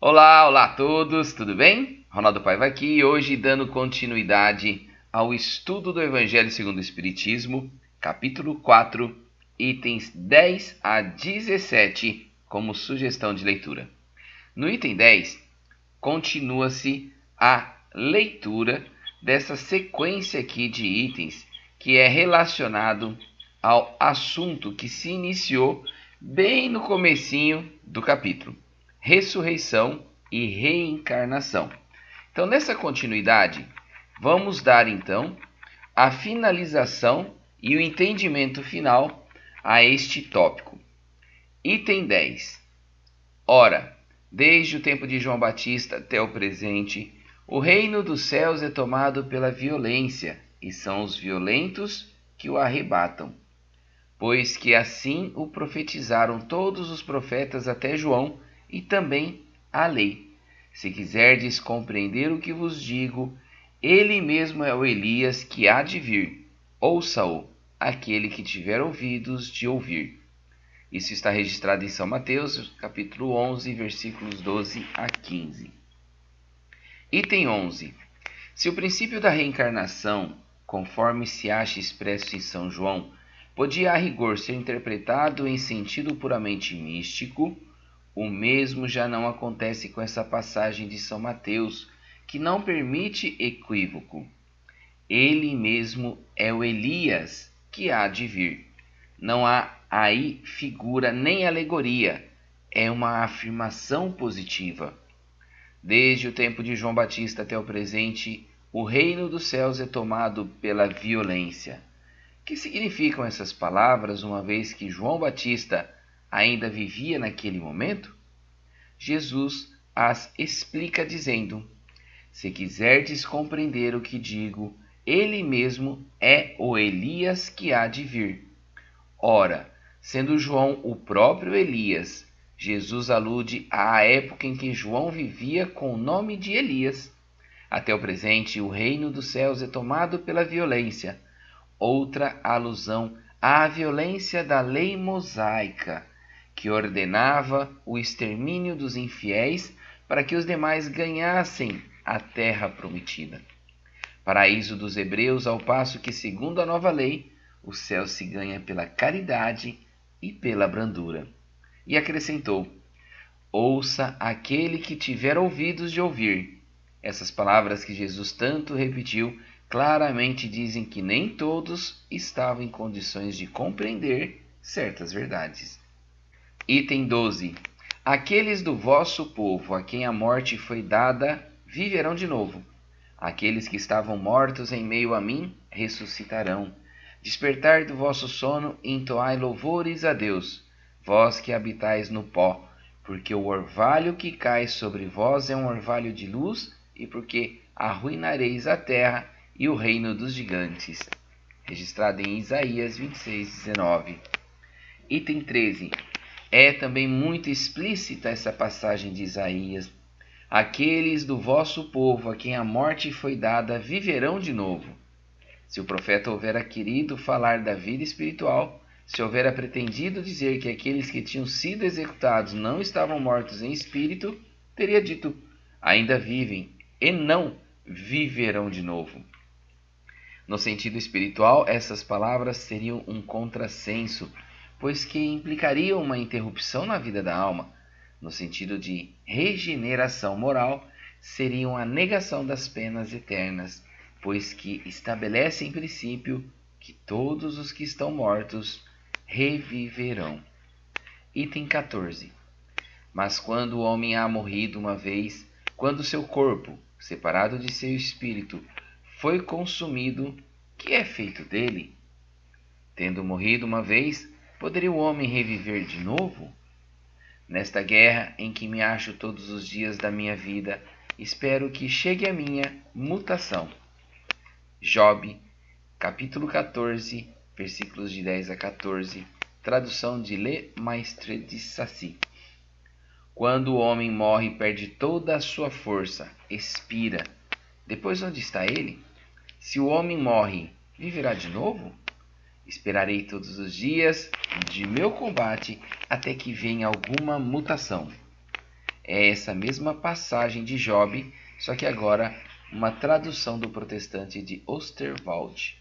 Olá a todos, tudo bem? Ronaldo Paiva aqui, hoje dando continuidade ao estudo do Evangelho segundo o Espiritismo, capítulo 4, itens 10 a 17, como sugestão de leitura. No item 10, continua-se a leitura dessa sequência aqui de itens que é relacionado ao assunto que se iniciou bem no comecinho do capítulo: ressurreição e reencarnação. Então, nessa continuidade, vamos dar então a finalização e o entendimento final a este tópico. Item 10. Ora, desde o tempo de João Batista até o presente, o reino dos céus é tomado pela violência, e são os violentos que o arrebatam. Pois que assim o profetizaram todos os profetas até João, e também a lei. Se quiserdes compreender o que vos digo, ele mesmo é o Elias que há de vir. Ouça-o, aquele que tiver ouvidos de ouvir. Isso está registrado em São Mateus, capítulo 11, versículos 12 a 15. Item 11. Se o princípio da reencarnação, conforme se acha expresso em São João, podia a rigor ser interpretado em sentido puramente místico, o mesmo já não acontece com essa passagem de São Mateus, que não permite equívoco. Ele mesmo é o Elias que há de vir. Não há aí figura nem alegoria, é uma afirmação positiva. Desde o tempo de João Batista até o presente, o reino dos céus é tomado pela violência. O que significam essas palavras, uma vez que João Batista ainda vivia naquele momento? Jesus as explica dizendo: se quiserdes compreender o que digo, ele mesmo é o Elias que há de vir. Ora, sendo João o próprio Elias, Jesus alude à época em que João vivia com o nome de Elias. Até o presente, o reino dos céus é tomado pela violência. Outra alusão à violência da lei mosaica, que ordenava o extermínio dos infiéis para que os demais ganhassem a terra prometida. Paraíso dos hebreus, ao passo que, segundo a nova lei, o céu se ganha pela caridade e pela brandura. E acrescentou: ouça aquele que tiver ouvidos de ouvir. Essas palavras que Jesus tanto repetiu claramente dizem que nem todos estavam em condições de compreender certas verdades. Item 12. Aqueles do vosso povo a quem a morte foi dada viverão de novo. Aqueles que estavam mortos em meio a mim ressuscitarão. Despertai do vosso sono e entoai louvores a Deus, vós que habitais no pó, porque o orvalho que cai sobre vós é um orvalho de luz, e porque arruinareis a terra e o reino dos gigantes. Registrado em Isaías 26:19. Item 13. É também muito explícita essa passagem de Isaías. Aqueles do vosso povo a quem a morte foi dada viverão de novo. Se o profeta houvera querido falar da vida espiritual, se houvera pretendido dizer que aqueles que tinham sido executados não estavam mortos em espírito, teria dito: ainda vivem, e não viverão de novo. No sentido espiritual, essas palavras seriam um contrassenso, pois que implicariam uma interrupção na vida da alma. No sentido de regeneração moral, seriam a negação das penas eternas, pois que estabelece em princípio que todos os que estão mortos reviverão. Item 14. Mas quando o homem há morrido uma vez, quando seu corpo, separado de seu espírito, foi consumido, que é feito dele? Tendo morrido uma vez, poderia o homem reviver de novo? Nesta guerra em que me acho todos os dias da minha vida, espero que chegue a minha mutação. Job, capítulo 14, versículos de 10 a 14, tradução de Le Maistre de Sacy. Quando o homem morre, perde toda a sua força, expira. Depois onde está ele? Se o homem morre, viverá de novo? Esperarei todos os dias de meu combate até que venha alguma mutação. É essa mesma passagem de Job, só que agora uma tradução do protestante de Osterwald.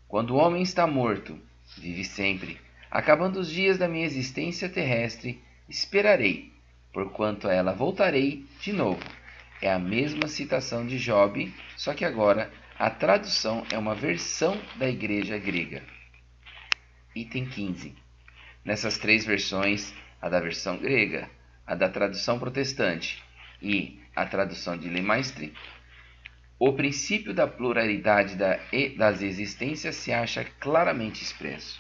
Quando o homem está morto, vive sempre. Acabando os dias da minha existência terrestre, esperarei, porquanto a ela voltarei de novo. É a mesma citação de Job, só que agora a tradução é uma versão da igreja grega. Item 15. Nessas três versões, a da versão grega, a da tradução protestante e a tradução de Lemaitre, o princípio da pluralidade das existências se acha claramente expresso.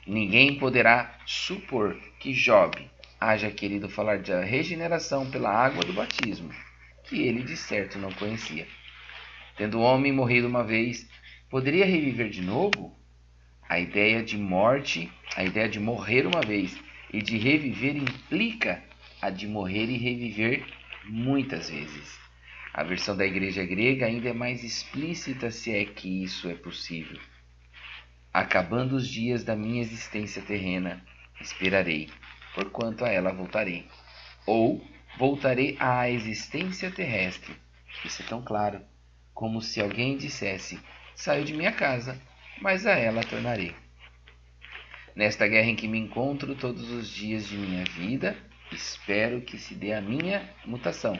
Ninguém poderá supor que Job haja querido falar da regeneração pela água do batismo, que ele de certo não conhecia. Tendo o homem morrido uma vez, poderia reviver de novo? A ideia de morrer uma vez e de reviver implica a de morrer e reviver muitas vezes. A versão da igreja grega ainda é mais explícita, se é que isso é possível. Acabando os dias da minha existência terrena, esperarei, porquanto a ela voltarei. Ou voltarei à existência terrestre. Isso é tão claro, como se alguém dissesse: saio de minha casa, mas a ela tornarei. Nesta guerra em que me encontro todos os dias de minha vida, espero que se dê a minha mutação.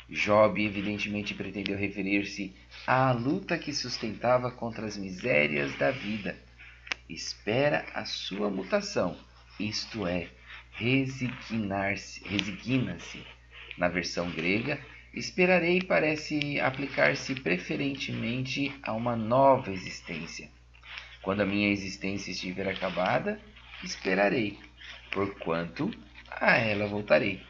Job evidentemente pretendeu referir-se à luta que sustentava contra as misérias da vida. Espera a sua mutação, isto é, resigna-se. Na versão grega, esperarei parece aplicar-se preferentemente a uma nova existência. Quando a minha existência estiver acabada, esperarei, porquanto a ela voltarei.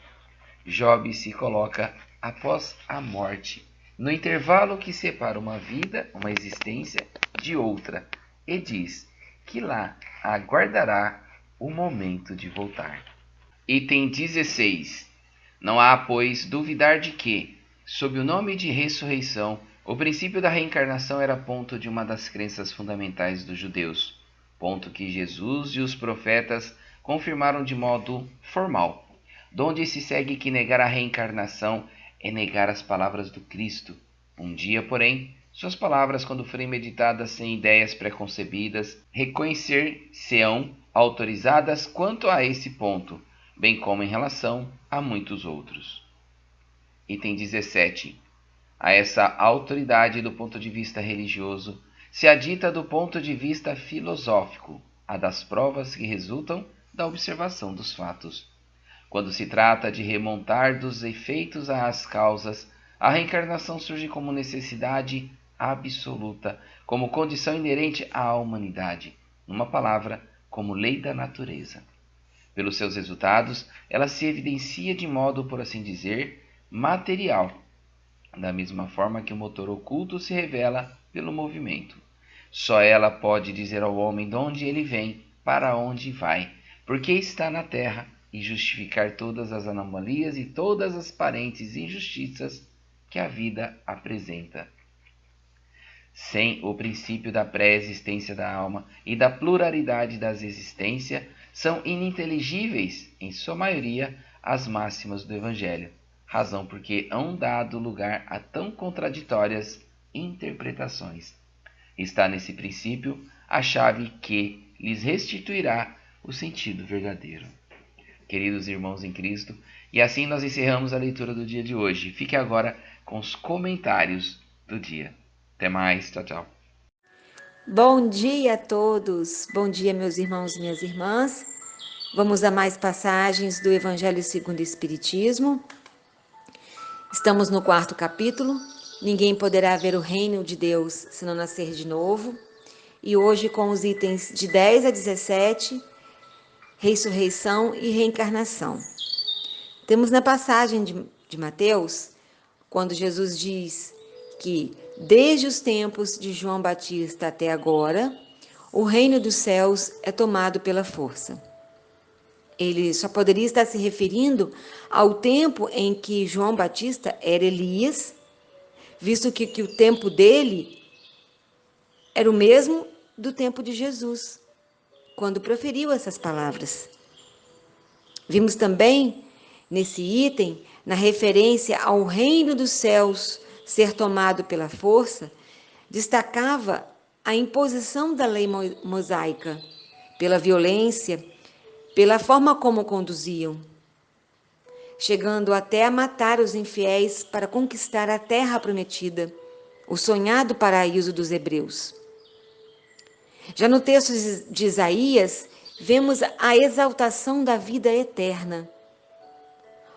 Job se coloca após a morte, no intervalo que separa uma vida, uma existência, de outra, e diz que lá aguardará o momento de voltar. Item 16. Não há, pois, duvidar de que, sob o nome de ressurreição, o princípio da reencarnação era ponto de uma das crenças fundamentais dos judeus, ponto que Jesus e os profetas confirmaram de modo formal, donde se segue que negar a reencarnação é negar as palavras do Cristo. Um dia, porém, suas palavras, quando forem meditadas sem ideias preconcebidas, reconhecer-se-ão autorizadas quanto a esse ponto, bem como em relação a muitos outros. Item 17. A essa autoridade do ponto de vista religioso se adita do ponto de vista filosófico, a das provas que resultam da observação dos fatos. Quando se trata de remontar dos efeitos às causas, a reencarnação surge como necessidade absoluta, como condição inerente à humanidade, numa palavra, como lei da natureza. Pelos seus resultados, ela se evidencia de modo, por assim dizer, material, da mesma forma que o motor oculto se revela pelo movimento. Só ela pode dizer ao homem de onde ele vem, para onde vai, porque está na terra, e justificar todas as anomalias e todas as aparentes injustiças que a vida apresenta. Sem o princípio da pré-existência da alma e da pluralidade das existências, são ininteligíveis, em sua maioria, as máximas do Evangelho, razão porque hão dado lugar a tão contraditórias interpretações. Está nesse princípio a chave que lhes restituirá o sentido verdadeiro. Queridos irmãos em Cristo, e assim nós encerramos a leitura do dia de hoje. Fique agora com os comentários do dia. Até mais, tchau, tchau. Bom dia a todos, bom dia meus irmãos e minhas irmãs. Vamos a mais passagens do Evangelho segundo o Espiritismo. Estamos no 4º capítulo, ninguém poderá ver o reino de Deus se não nascer de novo. E hoje com os itens de 10 a 17, ressurreição e reencarnação. Temos na passagem de Mateus, quando Jesus diz que desde os tempos de João Batista até agora, o reino dos céus é tomado pela força. Ele só poderia estar se referindo ao tempo em que João Batista era Elias, visto que o tempo dele era o mesmo do tempo de Jesus, quando proferiu essas palavras. Vimos também Nesse item, na referência ao reino dos céus ser tomado pela força, destacava a imposição da lei mosaica, pela violência, pela forma como conduziam, chegando até a matar os infiéis para conquistar a terra prometida, o sonhado paraíso dos hebreus. Já no texto de Isaías, vemos a exaltação da vida eterna.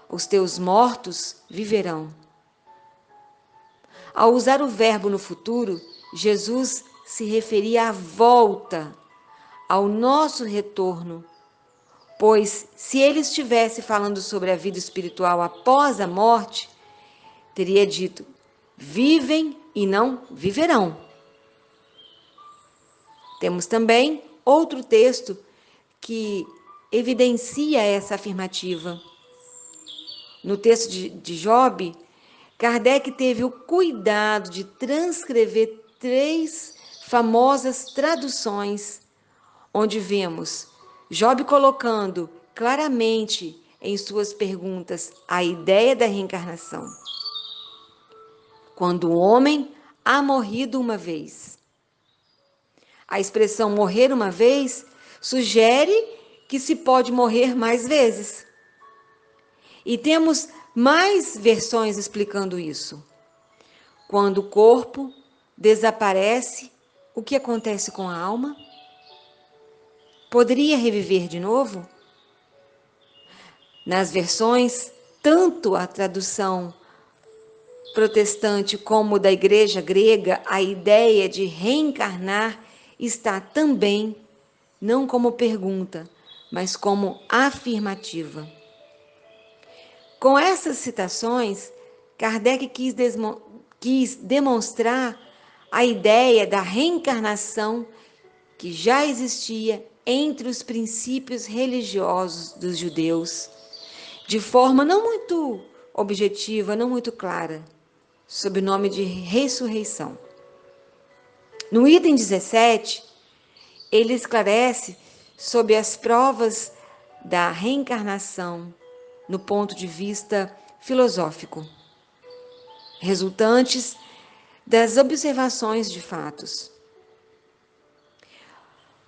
Os teus mortos viverão. Ao usar o verbo no futuro, Jesus se referia à volta, ao nosso retorno, pois se ele estivesse falando sobre a vida espiritual após a morte, teria dito: vivem e não viverão. Temos também outro texto que evidencia essa afirmativa. No texto de Job, Kardec teve o cuidado de transcrever 3 famosas traduções, onde vemos Job colocando claramente em suas perguntas a ideia da reencarnação. Quando o homem há morrido uma vez. A expressão morrer uma vez sugere que se pode morrer mais vezes. E temos mais versões explicando isso. Quando o corpo desaparece, o que acontece com a alma? Poderia reviver de novo? Nas versões, tanto a tradução protestante como da igreja grega, a ideia de reencarnar está também, não como pergunta, mas como afirmativa. Com essas citações, Kardec quis demonstrar a ideia da reencarnação que já existia entre os princípios religiosos dos judeus, de forma não muito objetiva, não muito clara, sob o nome de ressurreição. No item 17, ele esclarece sobre as provas da reencarnação no ponto de vista filosófico, resultantes das observações de fatos.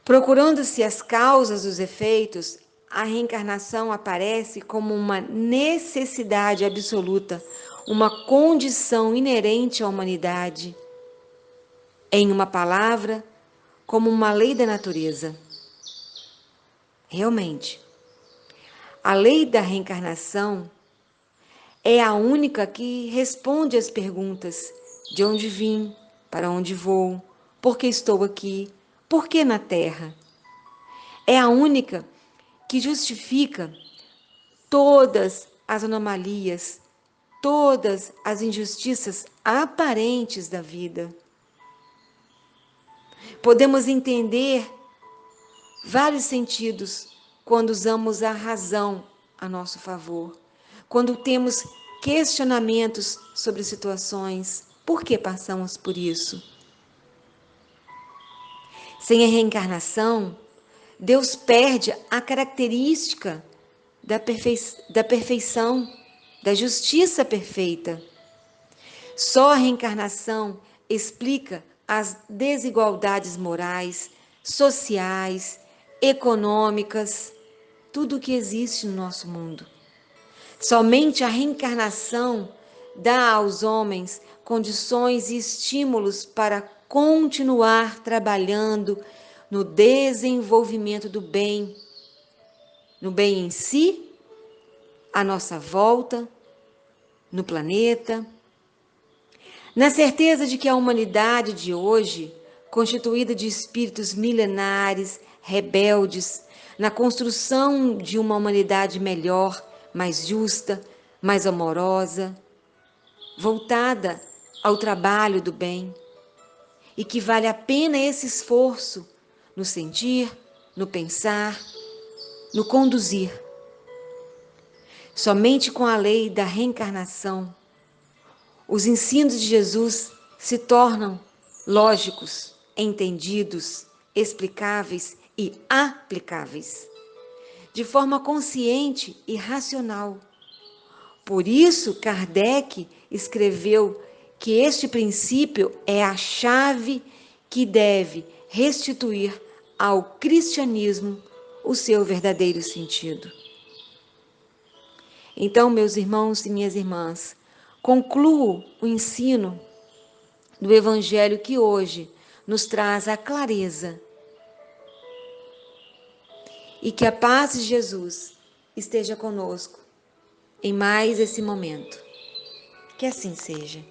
Procurando-se as causas dos efeitos, a reencarnação aparece como uma necessidade absoluta, uma condição inerente à humanidade. Em uma palavra, como uma lei da natureza. Realmente, a lei da reencarnação é a única que responde às perguntas: de onde vim, para onde vou, por que estou aqui, por que na Terra? É a única que justifica todas as anomalias, todas as injustiças aparentes da vida. Podemos entender vários sentidos quando usamos a razão a nosso favor, quando temos questionamentos sobre situações, por que passamos por isso? Sem a reencarnação, Deus perde a característica da perfeição, da justiça perfeita. Só a reencarnação explica as desigualdades morais, sociais, econômicas, tudo o que existe no nosso mundo. Somente a reencarnação dá aos homens condições e estímulos para continuar trabalhando no desenvolvimento do bem, no bem em si, à nossa volta, no planeta, na certeza de que a humanidade de hoje, constituída de espíritos milenares, rebeldes, na construção de uma humanidade melhor, mais justa, mais amorosa, voltada ao trabalho do bem, e que vale a pena esse esforço no sentir, no pensar, no conduzir. Somente com a lei da reencarnação, os ensinos de Jesus se tornam lógicos, entendidos, explicáveis e aplicáveis, de forma consciente e racional, Por isso, Kardec escreveu que este princípio é a chave que deve restituir ao cristianismo o seu verdadeiro sentido. Então, meus irmãos e minhas irmãs, concluo o ensino do Evangelho que hoje nos traz a clareza. E que a paz de Jesus esteja conosco em mais esse momento. Que assim seja.